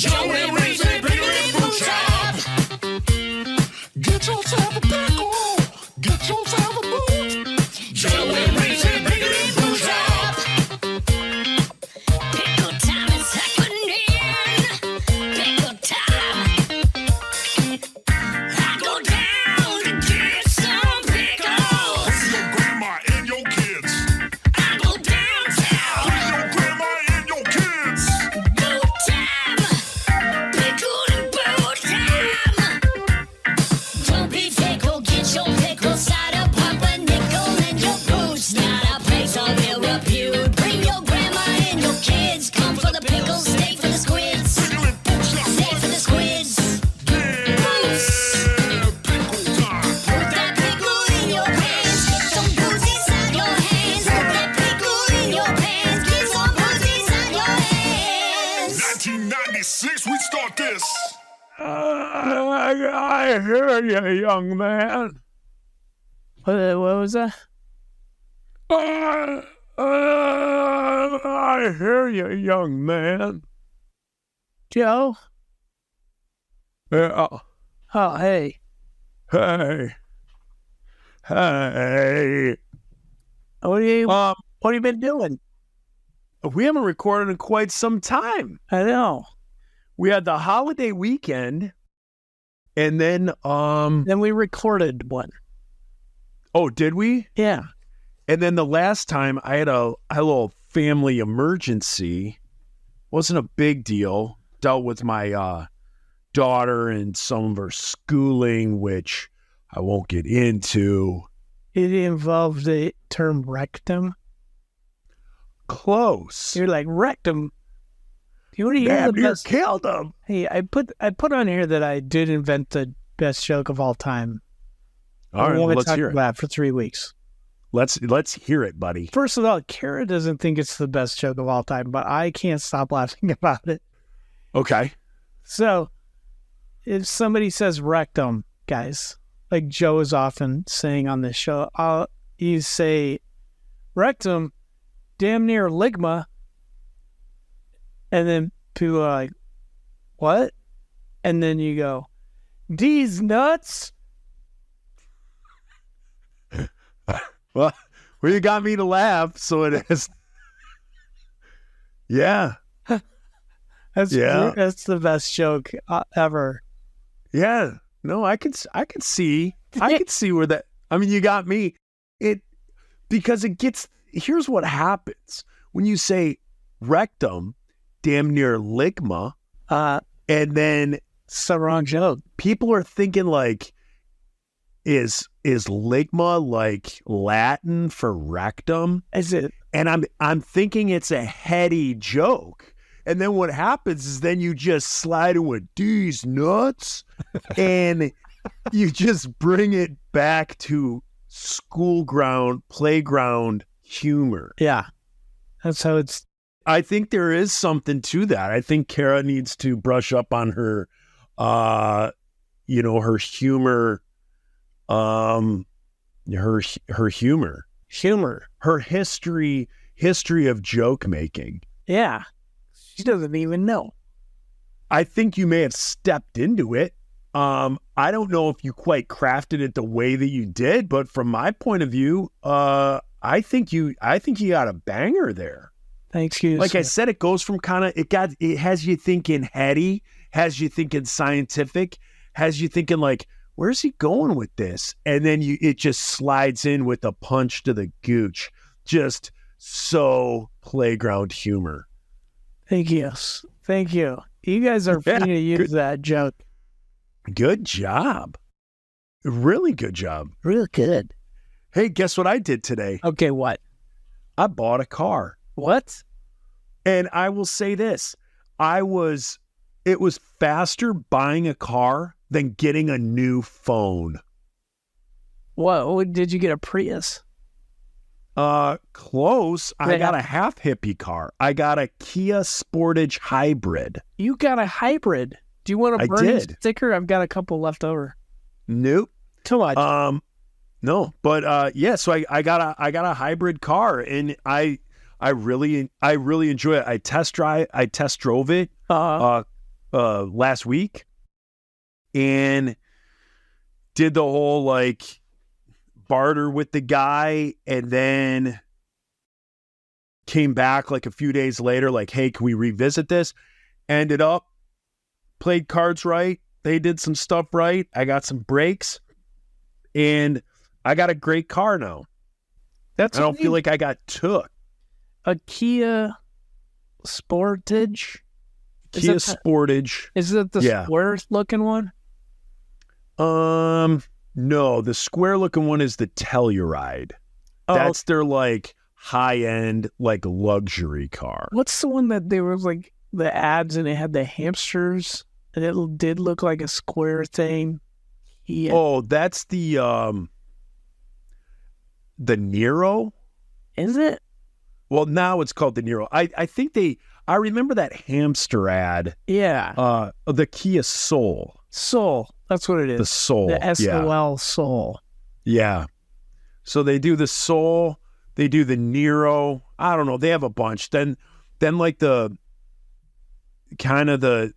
Joey Reese, pickle boot shop. Get yourself a pickle. Get yourself a boot. Joey Reese, pickle boot shop. Pickle time is happening. Pickle time. I go down to get some pickles. Bring your grandma and your kids. I go downtown. Bring your grandma and your kids. Boot time. Pickle and boot time. Don't be fickle, get your pickle cider, pop a nickel in your boots. Not a place of ill repute. Bring your grandma and your kids. Come for the pickles, stay for the squids. Pickle and boot shop. Stay for the squids. Boots. Yeah, pickle time. Put that pickle in your pants. Get some boots inside your hands. Put that pickle in your pants. Get some boots inside your hands. 1996, we start this. I hear you, young man. What was that? I hear you, young man. Joe? Yeah. Oh, hey. Hey. Hey. What have you been doing? We haven't recorded in quite some time. I know. We had the holiday weekend, and then Then we recorded one. oh, did we? Yeah. And then the last time I had a little family emergency. Wasn't a big deal. Dealt with my daughter and some of her schooling, which I won't get into. It involved the term rectum. Close. You're like, rectum. You want to hear Damn, the you best? killed him. Hey, I put on here that I did invent the best joke of all time. All right, we haven't let's talked hear it. about it for 3 weeks. Let's hear it, buddy. First of all, Kara doesn't think it's the best joke of all time, but I can't stop laughing about it. Okay. So, if somebody says rectum, guys, like Joe is often saying on this show, you say rectum, damn near Ligma, and then people are like, what? And then you go, these nuts? Well, you got me to laugh, so it is. Yeah. That's the best joke ever. Yeah. No, I could see where that. I mean, you got me. Because it gets. Here's what happens when you say rectum, damn near Ligma, and then It's the wrong joke. people are thinking like, is Ligma like Latin for rectum? Is it? And I'm thinking it's a heady joke. And then what happens is then you just slide in with these nuts and you just bring it back to playground humor. Yeah. That's how it's. I think there is something to that. I think Kara needs to brush up on her, her humor, her humor, her history of joke making. Yeah. She doesn't even know. I think you may have stepped into it. I don't know if you quite crafted it the way that you did, but from my point of view, I think you got a banger there. Thanks, you. Like I said, it goes from it has you thinking heady, has you thinking scientific, has you thinking like, where's he going with this? And then it just slides in with a punch to the gooch. Just so playground humor. Thank you. Thank you. You guys are free to use that joke. Good job. Really good job. Real good. Hey, guess what I did today? Okay, what? I bought a car. What? And I will say this. It was faster buying a car than getting a new phone. What? Did you get a Prius? Close. I got a half hippie car. I got a Kia Sportage hybrid. You got a hybrid. Do you want a Bernie sticker? I've got a couple left over. Nope. Too much. No, but yeah. So I got a hybrid car, and I really enjoy it. I test drove it. last week and did the whole like barter with the guy, and then came back like a few days later, like, hey, can we revisit this? Ended up, played cards right. They did some stuff right. I got some breaks, and I got a great car now. I don't feel like I got took. A Kia Sportage? Kia Sportage. Is it the square looking one? No, the square looking one is the Telluride. Oh. That's their like high end, like luxury car. What's the one that there was like the ads and it had the hamsters and it did look like a square thing? Yeah. Oh, that's the Nero. Is it? Well, now it's called the Nero. I think I remember that hamster ad. Yeah. The Kia Soul. Soul. That's what it is. The Soul. The SOL Soul. Yeah. So they do the Soul. They do the Nero. I don't know. They have a bunch. Then like the kind of the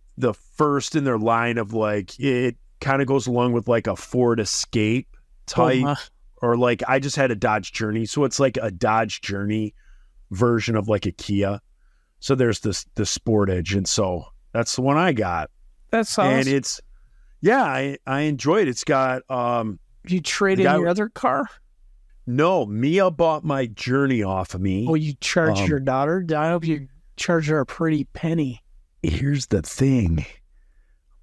first in their line of like, it kind of goes along with like a Ford Escape type, or like I just had a Dodge Journey. So it's like a Dodge Journey version of like a Kia. So there's the Sportage. And so that's the one I got. That's awesome. And it's, yeah, I enjoy it. It's got, you trade in your other car? No, Mia bought my Journey off of me. Oh, you charged your daughter? I hope you charged her a pretty penny. Here's the thing.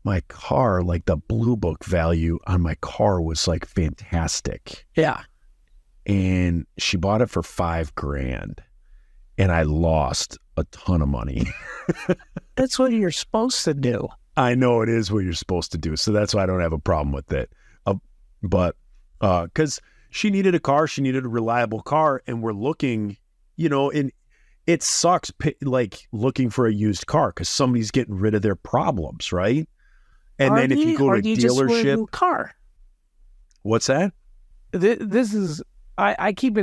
My car, like the Blue Book value on my car was like fantastic. Yeah. And she bought it for $5,000 and I lost a ton of money. That's what you're supposed to do. I know it is what you're supposed to do. So that's why I don't have a problem with it. But because she needed a car, she needed a reliable car, and we're looking, and it sucks like looking for a used car because somebody's getting rid of their problems, right? And then if you go to a dealership, just a new car. What's that? This is I keep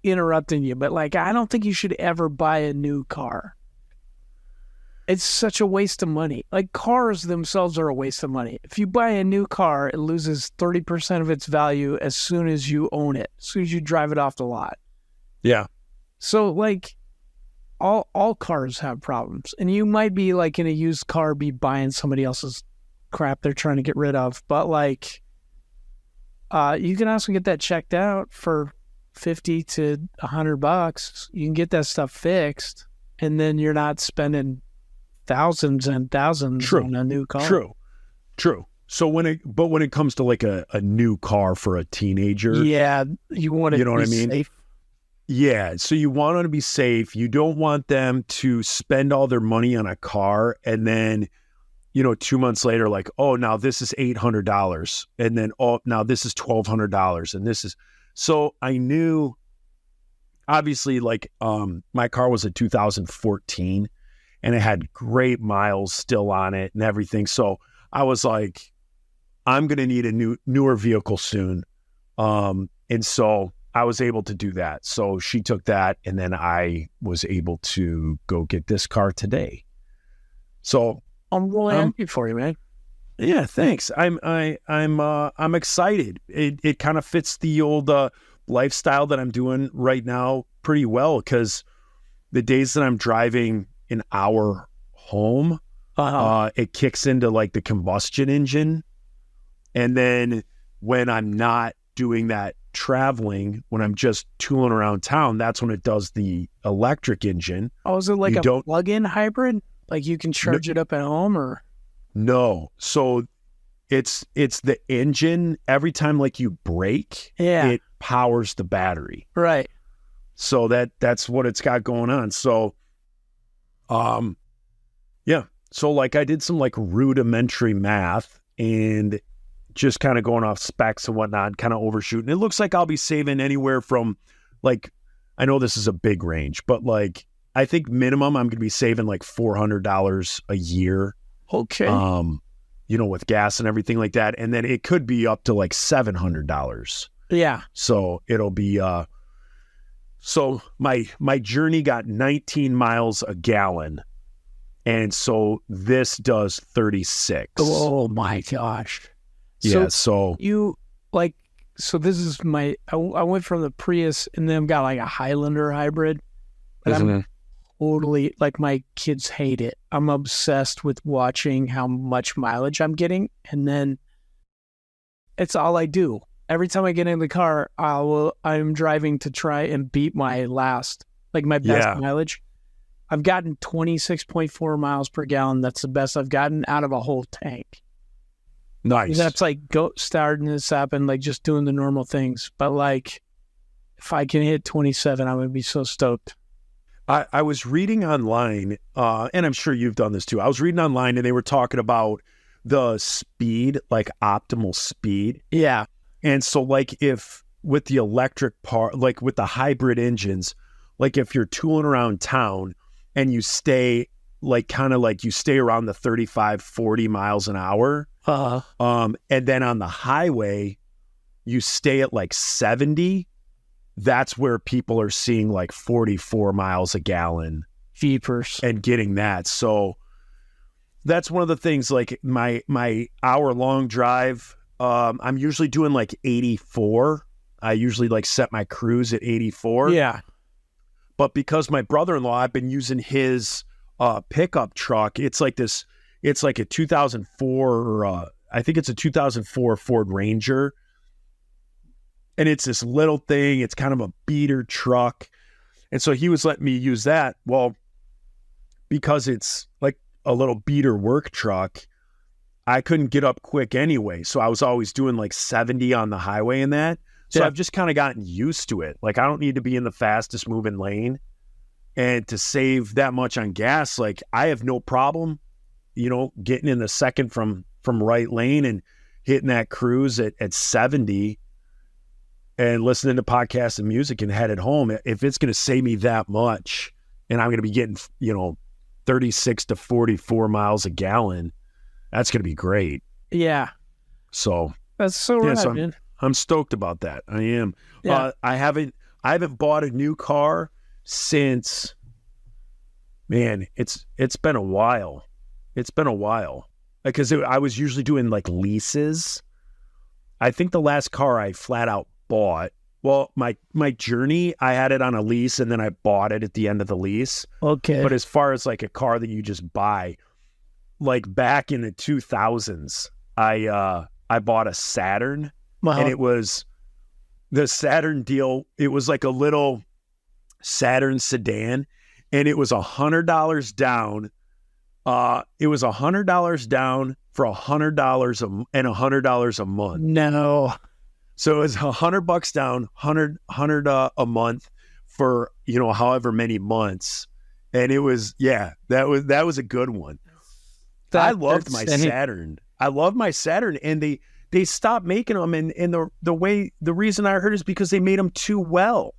interrupting you, but like I don't think you should ever buy a new car. It's such a waste of money. Like cars themselves are a waste of money. If you buy a new car, it loses 30% of its value as soon as you own it, as soon as you drive it off the lot. Yeah. So like all cars have problems. And you might be like in a used car, be buying somebody else's crap they're trying to get rid of. But like you can also get that checked out for $50 to $100. You can get that stuff fixed, and then you're not spending thousands and thousands on a new car. True. So when it comes to like a new car for a teenager, yeah, you want it to be safe. Yeah, so you want them to be safe. You don't want them to spend all their money on a car and then, 2 months later, like, oh, now this is $800, and then now this is $1,200, and this is. So I knew, obviously, like my car was a 2014. And it had great miles still on it and everything. So I was like, I'm going to need a newer vehicle soon. And so I was able to do that. So she took that, and then I was able to go get this car today. So I'm really happy for you, man. Yeah, thanks. I'm excited. It kind of fits the old lifestyle that I'm doing right now pretty well, because the days that I'm driving an hour home, it kicks into like the combustion engine. And then when I'm not doing that traveling, when I'm just tooling around town, that's when it does the electric engine. Oh, is it like a plug-in hybrid? Like you can charge it up at home, or? No. So it's the engine. Every time like you brake, it powers the battery. Right. So that's what it's got going on. So yeah. So like I did some like rudimentary math and just kind of going off specs and whatnot, kind of overshooting. It looks like I'll be saving anywhere from like, I know this is a big range, but like, I think minimum I'm going to be saving like $400 a year. Okay. With gas and everything like that. And then it could be up to like $700. Yeah. So it'll be, so my Journey got 19 miles a gallon And so this does 36. Oh my gosh. Yeah, so you like, so this is I went from the Prius and then got like a Highlander hybrid. But I'm totally, like, my kids hate it. I'm obsessed with watching how much mileage I'm getting. And then it's all I do. Every time I get in the car, I'm driving to try and beat my best mileage. I've gotten 26.4 miles per gallon. That's the best I've gotten out of a whole tank. nice. That's like starting this up and like just doing the normal things. But like, if I can hit 27, I'm going to be so stoked. I was reading online, and I'm sure you've done this too. I was reading online and they were talking about the speed, like optimal speed. Yeah. And so like if with the electric part, like with the hybrid engines, like if you're tooling around town and you stay like kind of like you stay around the 35, 40 miles an hour, and then on the highway, you stay at like 70, that's where people are seeing like 44 miles a gallon. Jeepers. And getting that. So that's one of the things, like my hour-long drive, I'm usually doing like 84. I usually like set my cruise at 84. Yeah. But because my brother-in-law, I've been using his pickup truck. It's like a 2004, I think it's a 2004 Ford Ranger. And it's this little thing. It's kind of a beater truck. And so he was letting me use that. Well, because it's like a little beater work truck, I couldn't get up quick anyway. So I was always doing like 70 on the highway and that. So Yeah. I've just kind of gotten used to it. Like I don't need to be in the fastest moving lane. And to save that much on gas, like I have no problem, getting in the second from right lane and hitting that cruise at 70 and listening to podcasts and music and headed home. If it's going to save me that much and I'm going to be getting, 36 to 44 miles a gallon, that's going to be great. Yeah. So That's so right, so man. I'm stoked about that. I am. Yeah. I haven't bought a new car since, man, it's been a while. It's been a while because I was usually doing like leases. I think the last car I flat out bought, well, my Journey, I had it on a lease and then I bought it at the end of the lease. Okay. But as far as like a car that you just buy, like back in the 2000s, I bought a Saturn. And it was the Saturn deal. It was like a little Saturn sedan, and it was $100 down. It was $100 down for $100 and $100 a month. No. So it was $100 down, $100 a month for however many months, and it was that was a good one. I loved my Saturn. I love my Saturn, and they stopped making them, and the reason I heard is because they made them too well.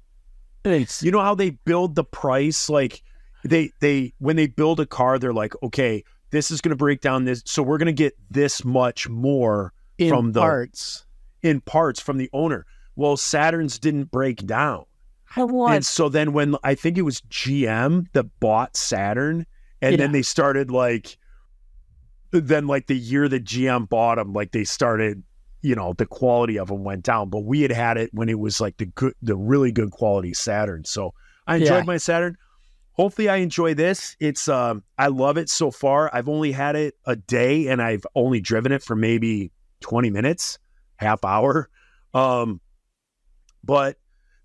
You know how they build the price? Like they when they build a car, they're like, okay, this is going to break down this, so we're going to get this much more from in parts from the owner. Well, Saturns didn't break down. And so then when I think it was GM that bought Saturn, and then they started then like the year that GM bought them, like they started, the quality of them went down. But we had it when it was like the really good quality Saturn. So I enjoyed my Saturn. Hopefully I enjoy this. It's I love it so far. I've only had it a day and I've only driven it for maybe 20 minutes, half hour. But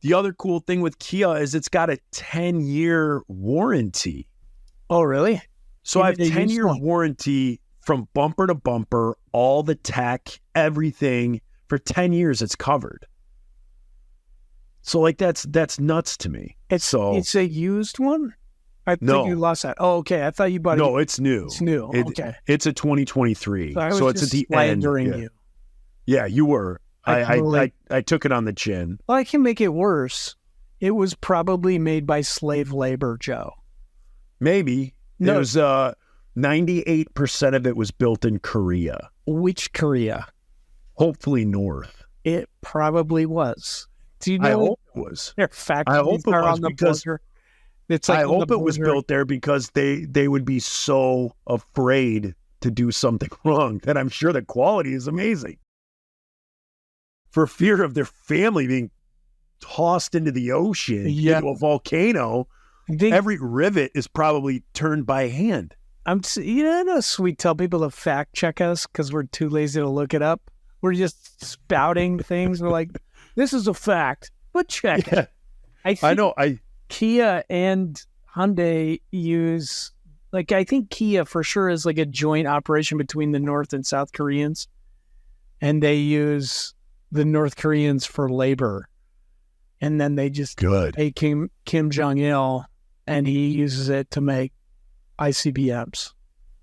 the other cool thing with Kia is it's got a 10-year warranty. Oh, really? So I have 10-year warranty from bumper to bumper, all the tech, everything. For 10 years, it's covered. So like that's nuts to me. It's a used one? I think you lost that. Oh, okay. I thought you bought it. No, it's new. It's new. Okay. It's a 2023. So it's at the end. You. Yeah, you were. I took it on the chin. Well, I can make it worse. It was probably made by slave labor, Joe. Maybe. No. It was 98% of it was built in Korea. Which Korea? Hopefully North. It probably was. Do you know? I hope it was. Their factories are on the border. It's like I on the hope it was border. built there because they would be so afraid to do something wrong that I'm sure the quality is amazing. For fear of their family being tossed into the ocean, Yeah. into a volcano, I think every rivet is probably turned by hand. you know, we tell people to fact check us because we're too lazy to look it up. We're just spouting things. We're like, this is a fact, but check it. I think I know. Kia and Hyundai use, like, I think Kia for sure is like a joint operation between the North and South Koreans, and they use the North Koreans for labor, and then they just Good. pay Kim Jong-il, and he uses it to make ICBMs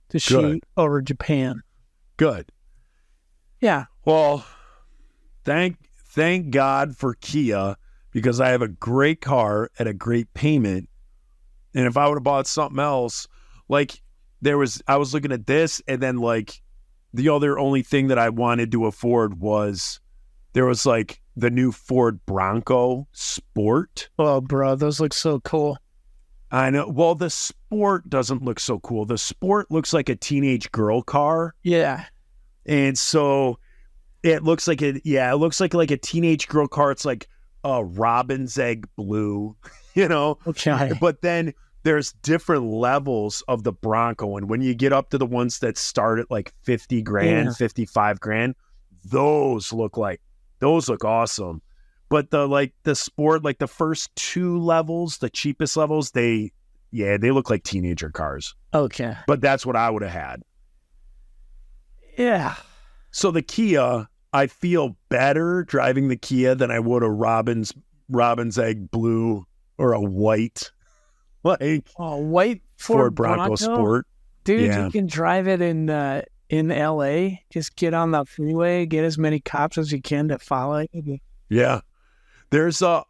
to shoot over Japan. Good. Yeah. Well, thank God for Kia, because I have a great car at a great payment. And if I would have bought something else, like I was looking at this, and then like the other only thing that I wanted to afford was there was like the new Ford Bronco Sport. Oh, bro, those look so cool. I know. Well, the Sport doesn't look so cool. The Sport looks like a teenage girl car. Yeah. And so it looks like it looks like a teenage girl car. It's like a robin's egg blue, you know? Okay. But then there's different levels of the Bronco. And when you get up to the ones that start at like 50 grand, Yeah. 55 grand, those look awesome. But the Sport, like the first two levels, the cheapest levels, they look like teenager cars. Okay. But that's what I would have had. Yeah. So the Kia, I feel better driving the Kia than I would a robin's egg blue or a white, like Oh, white Ford Bronco Sport. Dude, Yeah. you can drive it in LA. Just get on the freeway, get as many cops as you can to follow you. Yeah, there's a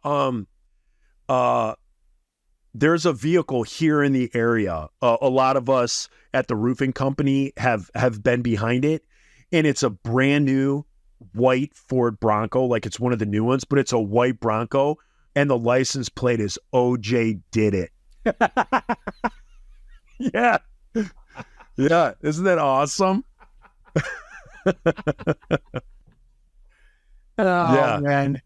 vehicle here in the area. A lot of us at the roofing company have been behind it, and it's a brand new white Ford Bronco. Like it's one of the new ones, but it's a white Bronco, and the license plate is OJ did it. Yeah. Yeah. Isn't that awesome? Oh, Yeah. man.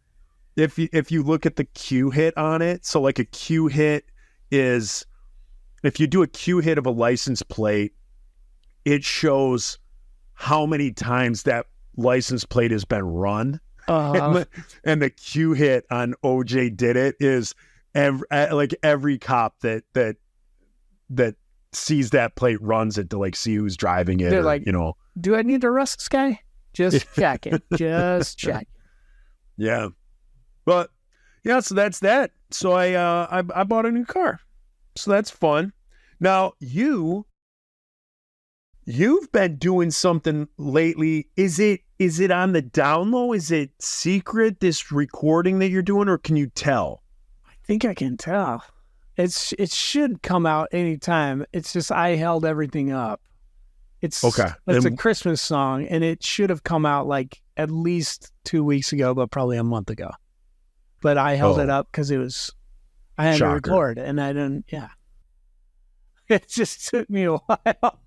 If you look at the Q hit on it, so like a Q hit is, if you do a Q hit of a license plate, it shows how many times that license plate has been run. And the Q hit on OJ did it is every cop that sees that plate runs it to like see who's driving it. They're or, like, you know, do I need to arrest this guy? Just check it. Just check. yeah. But yeah, so that's that. So I bought a new car. So that's fun. Now you've been doing something lately. Is it on the down low? Is it secret, this recording that you're doing, or can you tell? I think I can tell. It should come out anytime. It's just I held everything up. It's Okay. It's a And- Christmas song, and it should have come out like at least 2 weeks ago, but probably a month ago. But I held it up because I had Shocker. to record, and I didn't. Yeah, it just took me a while.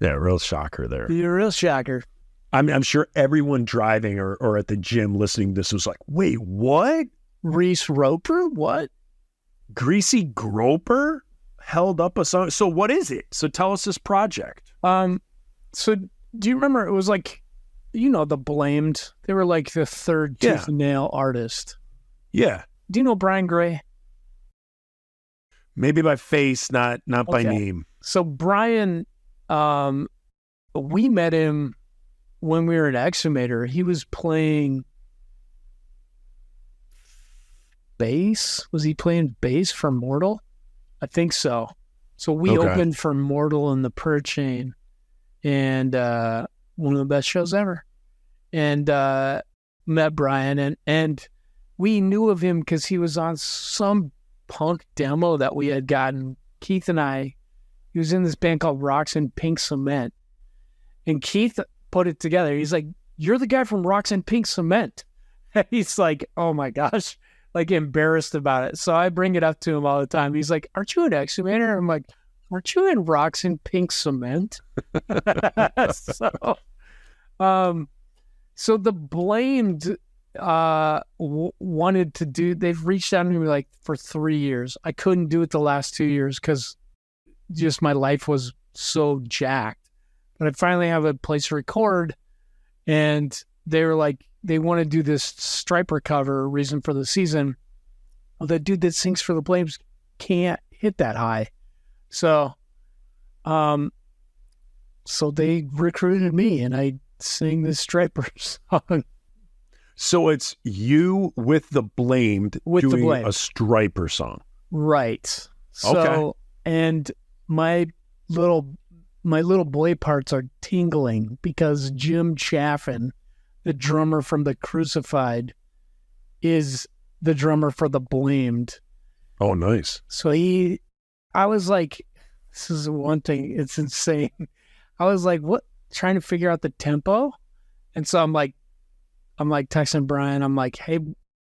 Yeah, real shocker there. You're a real shocker. I'm sure everyone driving or at the gym listening to this was like, wait, what? Reese Roper? What? Greasy Groper held up a song. So what is it? So tell us this project. So do you remember it was like, the Blamed? They were like the third tooth and nail artist. Yeah. Do you know Brian Gray? Maybe by face, not by Okay. name. So Brian, we met him when we were at Exhumator. He was playing bass. Was he playing bass for Mortal? I think so. So we Okay. opened for Mortal in the Per Chain, and one of the best shows ever. And met Brian, and we knew of him because he was on some punk demo that we had gotten. Keith and I, he was in this band called Rocks and Pink Cement. And Keith put it together. He's like, "You're the guy from Rocks and Pink Cement." And he's like, "Oh my gosh, like embarrassed about it. So I bring it up to him all the time. He's like, "Aren't you an excavator?" I'm like, "Aren't you in Rocks and Pink Cement?" So the Blamed wanted to do. They've reached out to me like for 3 years. I couldn't do it the last 2 years because just my life was so jacked. But I finally have a place to record, and they were like, they want to do this Striper cover, Reason for the Season. Well, the dude that sings for the Blames can't hit that high. So they recruited me, and I sing this Striper song. So it's you with the Blamed With the doing Blamed. a Striper song. Right. So, Okay. and my little boy parts are tingling because Jim Chaffin, the drummer from the Crucified, is the drummer for the Blamed. Oh, nice. So I was like, this is one thing, it's insane. I was like, what? Trying to figure out the tempo. And so I'm like texting Brian, I'm like, hey,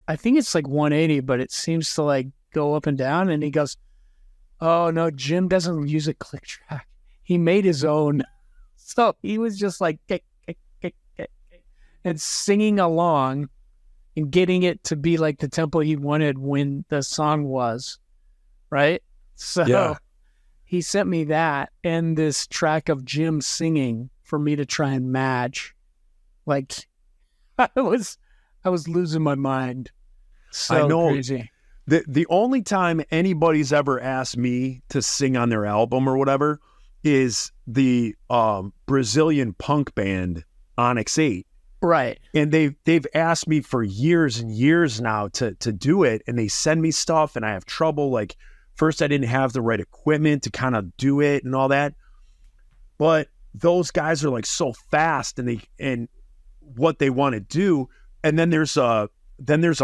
I think it's like 180, but it seems to like go up and down. And he goes, oh no, Jim doesn't use a click track. He made his own. So he was just like, kick, kick, kick, kick, kick, and singing along and getting it to be like the tempo he wanted when the song was, right? So Yeah. he sent me that and this track of Jim singing for me to try and match. Like I was losing my mind. So I know. crazy. The only time anybody's ever asked me to sing on their album or whatever is the Brazilian punk band Onyx 8. Right. And they've asked me for years and years now to do it, and they send me stuff and I have trouble. Like first I didn't have the right equipment to kind of do it and all that. But those guys are like so fast and what they want to do. And then there's a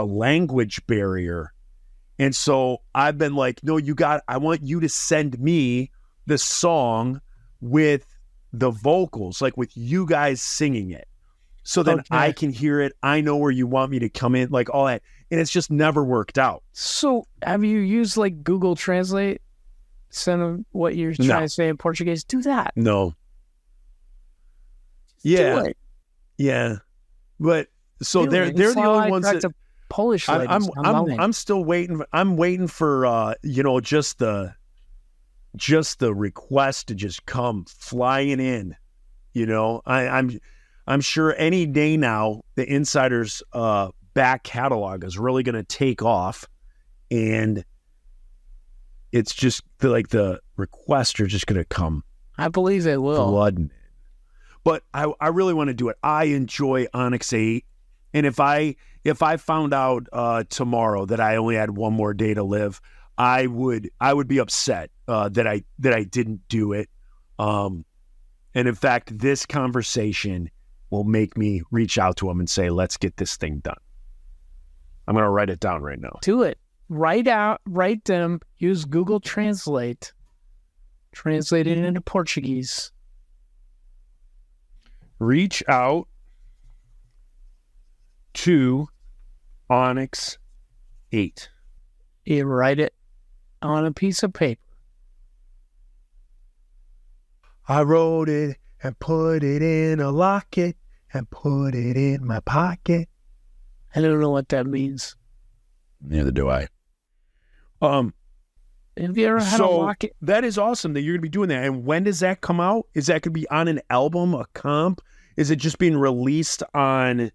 language barrier. And so I've been like, no, I want you to send me the song with the vocals, like with you guys singing it. So then Okay. I can hear it. I know where you want me to come in, like all that. And it's just never worked out. So have you used like Google Translate? Send them what you're No. trying to say in Portuguese. Do that. No. Do Yeah. it. Yeah. But so Do they're it. the It's how only I ones talk that to Polish I'm ladies. I'm still waiting. I'm waiting for just the request to just come flying in. I'm sure any day now the Insider's back catalog is really going to take off, and it's just the requests are just going to come I believe it will. flooding in. But I really want to do it. I enjoy Onyx 8, and if I found out tomorrow that I only had one more day to live, I would be upset that I didn't do it. And in fact, this conversation will make me reach out to him and say, let's get this thing done. I'm going to write it down right now. Do it. Write them, use Google Translate, translate it into Portuguese. Reach out to Onyx 8. You write it on a piece of paper. I wrote it and put it in a locket and put it in my pocket. I don't know what that means. Neither do I. Have you ever had a locket? That is awesome that you're going to be doing that. And when does that come out? Is that going to be on an album, a comp? Is it just being released on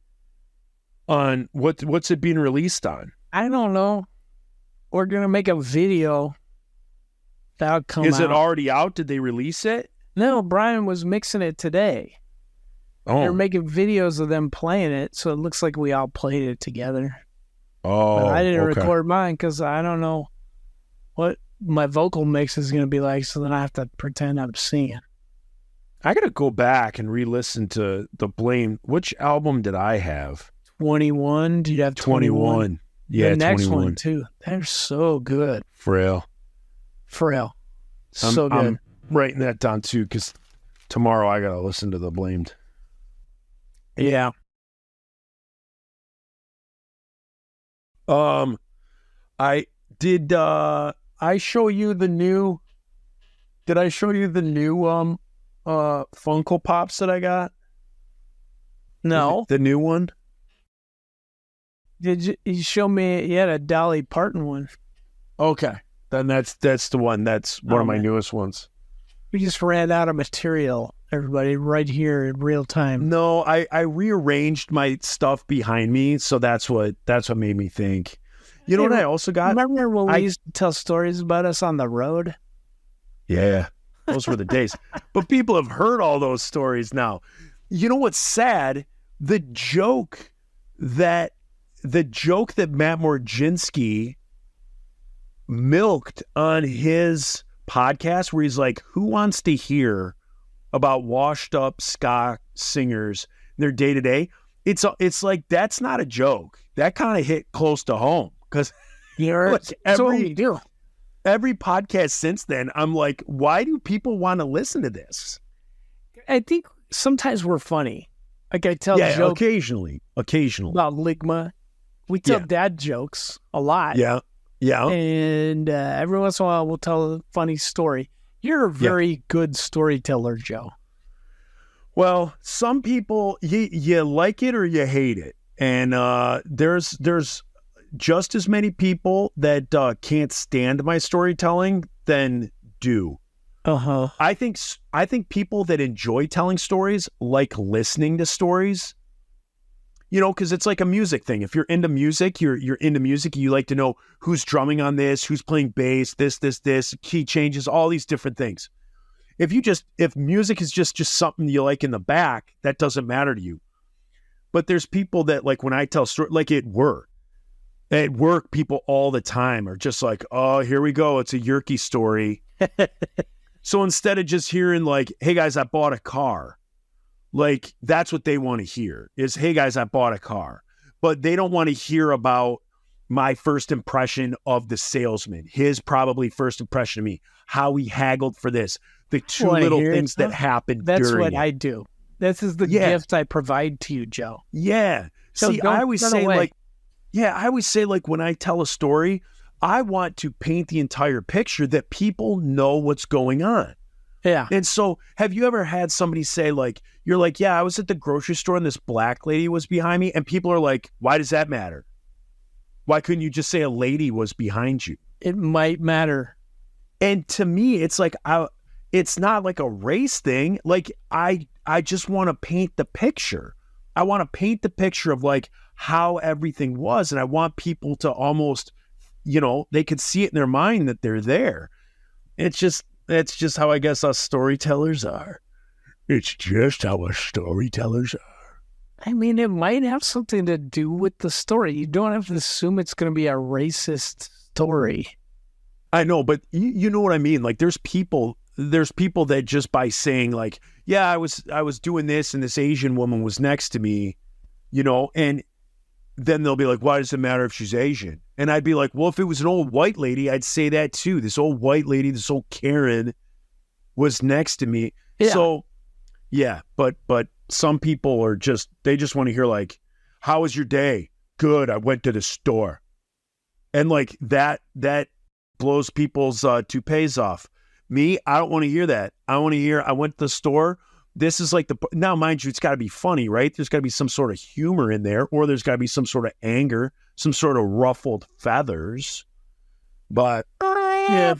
what's it being released on? I don't know. We're gonna make a video that'll come out. Is it already out? Did they release it? No, Brian was mixing it today. They're Oh, making videos of them playing it, so it looks like we all played it together. oh, But I didn't okay. record mine because I don't know what my vocal mix is going to be like, so then I have to pretend I'm singing. I got to go back and re-listen to the Blame. Which album did I have? 21? Do you have 21? Yeah, the next 21. one, too. They're so good. Frail. Frail. So good. I'm writing that down too, because tomorrow I got to listen to the Blamed. Yeah. I did. I show you the new. Did I show you the new Funko Pops that I got? No. The new one. Did you show me? You had a Dolly Parton one. Okay, then that's the one. That's one of my man. newest ones. We just ran out of material, everybody, right here in real time. No, I rearranged my stuff behind me, so that's what made me think. You know what I also got? Remember when we used to tell stories about us on the road? Yeah, those were the days. But people have heard all those stories now. You know what's sad? The joke that Matt Morginski milked on his podcast, where he's like, who wants to hear about washed up ska singers, their day to day? It's like, that's not a joke. That kind of hit close to home, because every podcast since then, I'm like, why do people want to listen to this? I think sometimes we're funny. Like I tell jokes occasionally about Ligma. We tell dad jokes a lot. Yeah. And every once in a while, we'll tell a funny story. You're a very good storyteller, Joe. Well, some people, you like it or you hate it. And there's just as many people that can't stand my storytelling than do. Uh-huh. I think people that enjoy telling stories like listening to stories. You know, because it's like a music thing. If you're into music, you're into music. You like to know who's drumming on this, who's playing bass, this, key changes, all these different things. If music is just something you like in the back, that doesn't matter to you. But there's people that, like, when I tell stories, like at work, people all the time are just like, oh, here we go. It's a Yerky story. So instead of just hearing like, hey guys, I bought a car. Like, that's what they want to hear is, hey guys, I bought a car. But they don't want to hear about my first impression of the salesman, his probably first impression of me, how he haggled for this, the two little things that happened That's during what I do. This is the gift I provide to you, Joe. Yeah. So see, I always say like when I tell a story, I want to paint the entire picture that people know what's going on. Yeah. And so have you ever had somebody say like, you're like, yeah, I was at the grocery store and this black lady was behind me, and people are like, why does that matter? Why couldn't you just say a lady was behind you? It might matter. And to me, it's like, it's not like a race thing. Like I just want to paint the picture. I want to paint the picture of like how everything was. And I want people to almost, they could see it in their mind that they're there. It's just how I guess us storytellers are. It's just how us storytellers are. I mean, it might have something to do with the story. You don't have to assume it's going to be a racist story. I know, but you know what I mean? Like there's people that just by saying like, yeah, I was doing this and this Asian woman was next to me, and then they'll be like, why does it matter if she's Asian? And I'd be like, well, if it was an old white lady, I'd say that too. This old white lady, this old Karen was next to me. Yeah. So yeah, but some people are they just want to hear like, how was your day? Good. I went to the store. And like that blows people's toupees off. Me, I don't want to hear that. I want to hear, I went to the store. This is like now, mind you, it's got to be funny, right? There's got to be some sort of humor in there, or there's got to be some sort of anger, some sort of ruffled feathers. But yeah.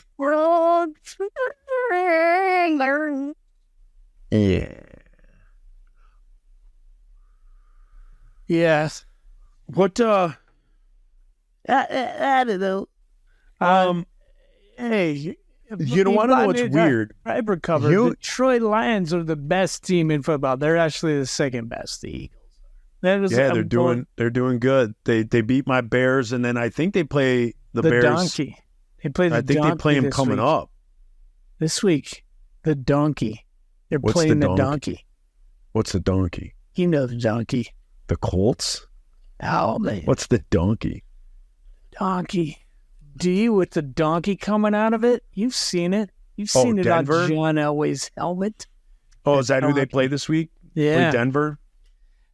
Yeah. Yes. What, I don't know. Hey, you don't want to know what's weird? I recovered. The Detroit Lions are the best team in football. They're actually the second best. The Eagles. They're doing good. They beat my Bears, and then I think they play the Bears. Donkey. They play the donkey. I think they play him coming up this week. The donkey. They're playing the donkey. What's the donkey? You know the donkey. The Colts? Oh man. What's the donkey? Donkey. D with the donkey coming out of it. You've seen it. You've seen it Denver? on John Elway's helmet. Oh, is that who they play this week? Yeah. Play Denver?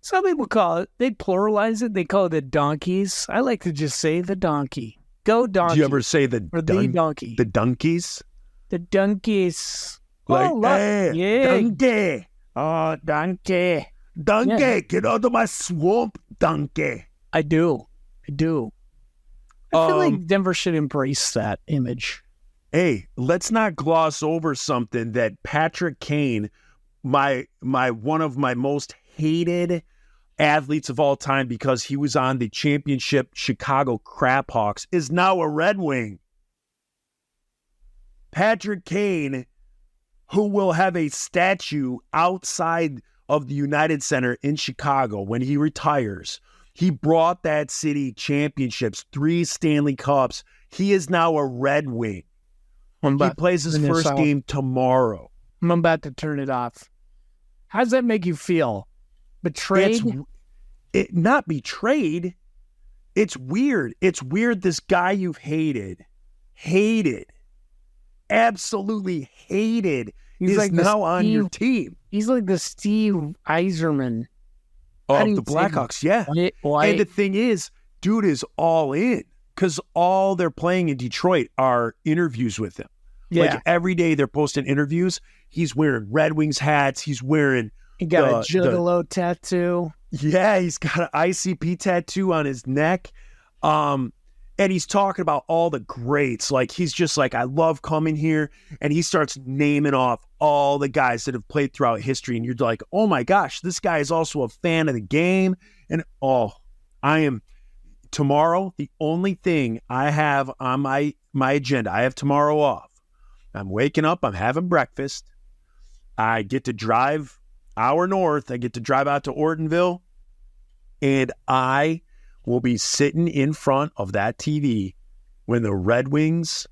Some people call it, they pluralize it. They call it the donkeys. I like to just say the donkey. Go donkey. Do you ever say the or the donkey? The donkeys? The donkeys. Like, oh, look. hey, Yeah. donkey. Oh, donkey. Donkey, Yeah. get out of my swamp, donkey. I do. I feel like Denver should embrace that image. Hey, let's not gloss over something that Patrick Kane, my one of my most hated athletes of all time because he was on the championship Chicago Craphawks, is now a Red Wing. Patrick Kane, who will have a statue outside of the United Center in Chicago when he retires. He brought that city championships, 3 Stanley Cups. He is now a Red Wing. He plays his first game tomorrow. I'm about to turn it off. How does that make you feel? Betrayed? Not betrayed. It's weird. It's weird this guy you've hated, absolutely hated, is like now on your team. He's like the Steve Yzerman. Of the Blackhawks, yeah. And the thing is, dude is all in because all they're playing in Detroit are interviews with him. Yeah. Like every day they're posting interviews. He's wearing Red Wings hats. He's wearing... He got a Juggalo tattoo. Yeah, he's got an ICP tattoo on his neck. And he's talking about all the greats. Like, he's just like, I love coming here. And he starts naming off all the guys that have played throughout history. And you're like, oh my gosh, this guy is also a fan of the game. And I am tomorrow. The only thing I have on my agenda, I have tomorrow off. I'm waking up, I'm having breakfast. I get to drive hour north. I get to drive out to Ortonville. And I will be sitting in front of that TV when the Red Wings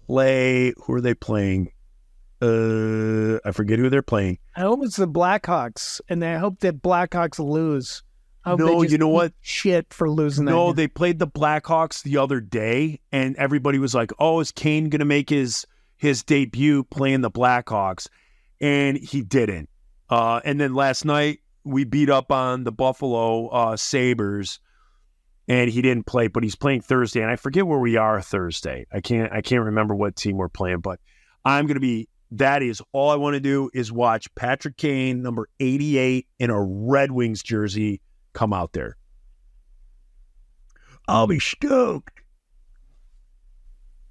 play. Who are they playing? I forget who they're playing. I hope it's the Blackhawks, and I hope that Blackhawks lose. No, you know what? Shit for losing that. No, they played the Blackhawks the other day, and everybody was like, oh, is Kane going to make his debut playing the Blackhawks? And he didn't. And then last night, we beat up on the Buffalo Sabres, and he didn't play, but he's playing Thursday, and I forget where we are Thursday. I can't remember what team we're playing, but I'm going to be, that is all I want to do is watch Patrick Kane, number 88, in a Red Wings jersey come out there. I'll be stoked.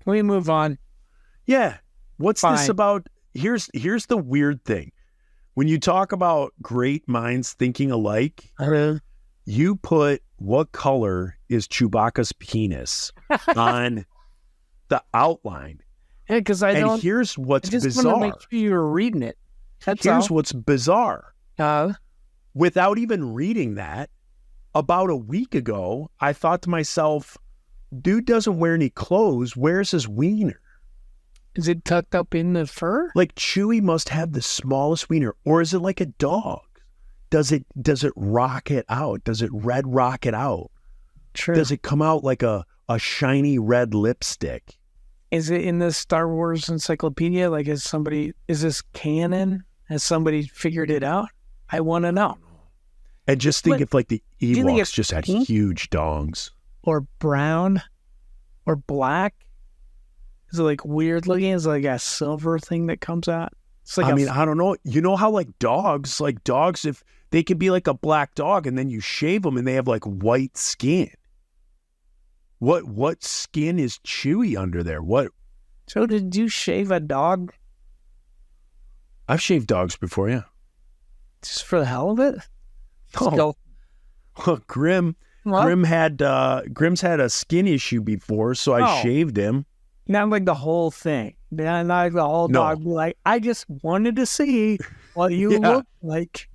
Can we move on? Yeah. What's Fine. this about? Here's the weird thing. When you talk about great minds thinking alike, you put what color is Chewbacca's penis on the outline. Yeah, because I don't. Here's what's I just bizarre. want to make sure you were reading it. That's Here's all. what's bizarre. Uh, Without even reading that, about a week ago, I thought to myself, dude doesn't wear any clothes. Where's his wiener? is it tucked up in the fur? Like Chewy must have the smallest wiener, or is it like a dog? Does it rocket out? Does it red rocket out? True. Does it come out like a shiny red lipstick? Is it in the Star Wars encyclopedia? Like, is this canon? Has somebody figured it out? I want to know. And just think if like the you think Ewoks it's just had pink? huge dongs. Or brown? Or black? Is it like weird looking? Is it like a silver thing that comes out? It's like I don't know. You know how like dogs, if they could be like a black dog and then you shave them and they have like white skin. What skin is Chewy under there? What? So did you shave a dog I've shaved dogs before, yeah. just for the hell of it? Oh, Still- Grim. Well, Grim's had a skin issue before, so I Oh. shaved him. not like the whole thing. Not like the whole No. dog. Like, I just wanted to see what you Yeah. look like.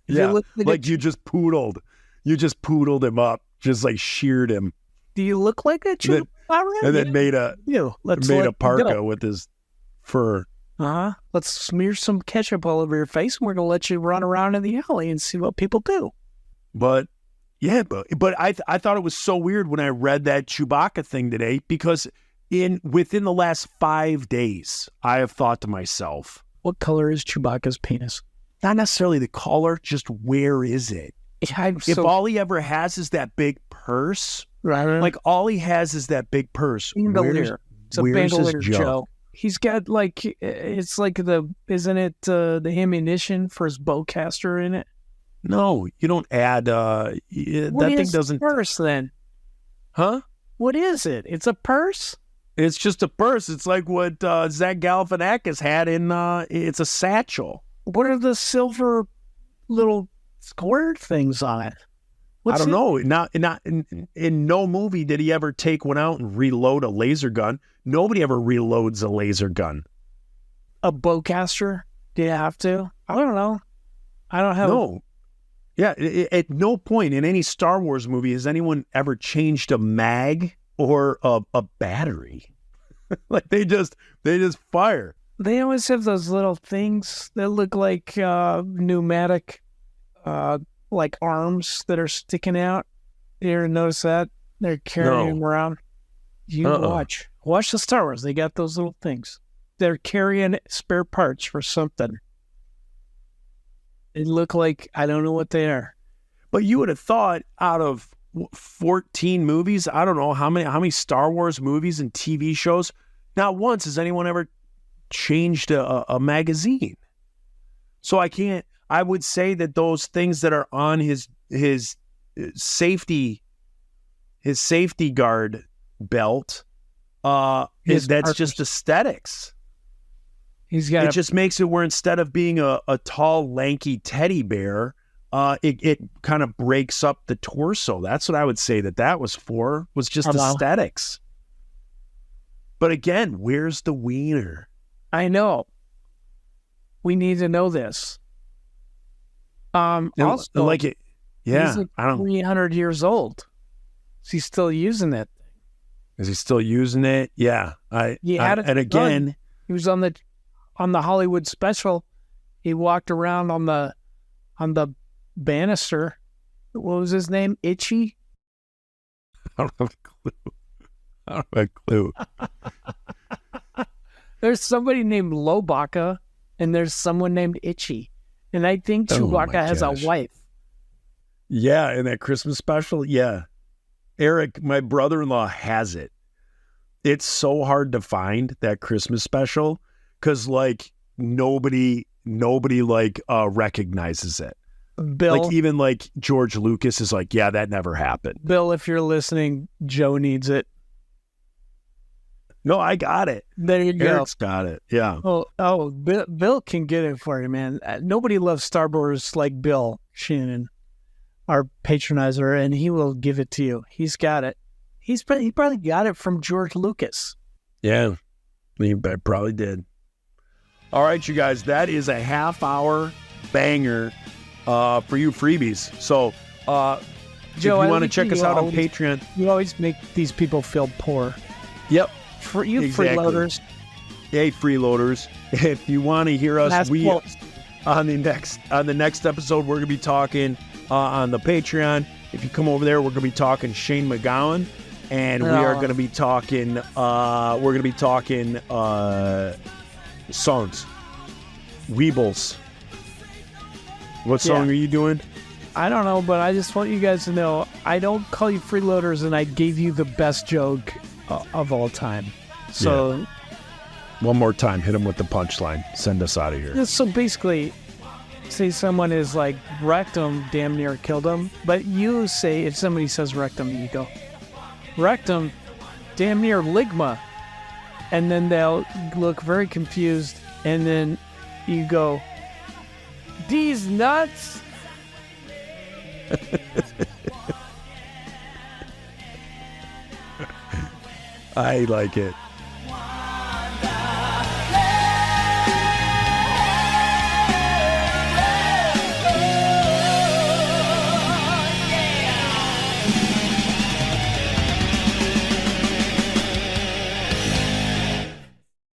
If you Yeah, look like you just poodled. You just poodled him up, just like sheared him, do you look like a then- chupacabra? and then made a Let's parka with his fur. Let's smear some ketchup all over your face, and we're gonna let you run around in the alley and see what people do. But yeah, but I thought it was so weird when I read that Chewbacca thing today because within the last 5 days, I have thought to myself, What color is Chewbacca's penis? not necessarily the color, just where is it? I'm If all he ever has is that big purse, Right. Like all he has is that big purse. Bandolier. It's a where's his bandolier, Joe? Joe. He's got like, it's like isn't it the ammunition for his bowcaster in it? No, you don't add. What That thing is doesn't. purse then? Huh? What is it? It's a purse? It's just a purse. It's like what Zach Galifianakis had in. It's a satchel. What are the silver little square things on it? I don't know. Not in no movie did he ever take one out and reload a laser gun. Nobody ever reloads a laser gun. A bowcaster? Do you have to? I don't know. I don't have. No. Yeah. At no point in any Star Wars movie has anyone ever changed a mag or a battery. Like they just fire. They always have those little things that look like pneumatic, like arms that are sticking out. You ever notice that? They're carrying them around. You watch the Star Wars. They got those little things. They're carrying spare parts for something. It look like, I don't know what they are. But you would have thought out of 14 movies, I don't know how many Star Wars movies and TV shows, not once has anyone ever changed a magazine. So I would say that those things that are on his safety guard belt, that's just aesthetics. It just makes it where instead of being a tall, lanky teddy bear, it kind of breaks up the torso. That's what I would say that was for, was just aesthetics. But again, where's the wiener? I know. We need to know this. Also, like it, yeah. He's like I don't. 300 years old. Is he still using it? Is he still using it? Yeah. And again, he was on the Hollywood special. He walked around on the banister. What was his name? Itchy? I don't have a clue. There's somebody named Lobaka, and there's someone named Itchy. And I think Chewbacca has a wife. Yeah, in that Christmas special, yeah. Eric, my brother-in-law, has it. It's so hard to find that Christmas special because like nobody like recognizes it. Bill, like even like George Lucas is like, yeah, that never happened. Bill, if you're listening, Joe needs it. No, I got it. There you go. Eric's got it. Yeah. Oh, Bill can get it for you, man. Nobody loves Star Wars like Bill Shannon, our patronizer, and he will give it to you. He's got it. He probably got it from George Lucas. Yeah, he probably did. All right, you guys, that is a half-hour banger for you freebies. So, Joe, if you want to check us out on Patreon. You always make these people feel poor. Yep. For you freeloaders. Hey, freeloaders. If you want to hear us, on the next episode, we're going to be talking on the Patreon. If you come over there, we're going to be talking Shane McGowan, and we are going to be talking songs. Weebles. What song are you doing? I don't know, but I just want you guys to know I don't call you freeloaders, and I gave you the best joke of all time. So, one more time, hit him with the punchline. Send us out of here. So basically, say someone is like rectum damn near killed him, but you say if somebody says rectum, you go rectum damn near ligma, and then they'll look very confused, and then you go these nuts. I like it.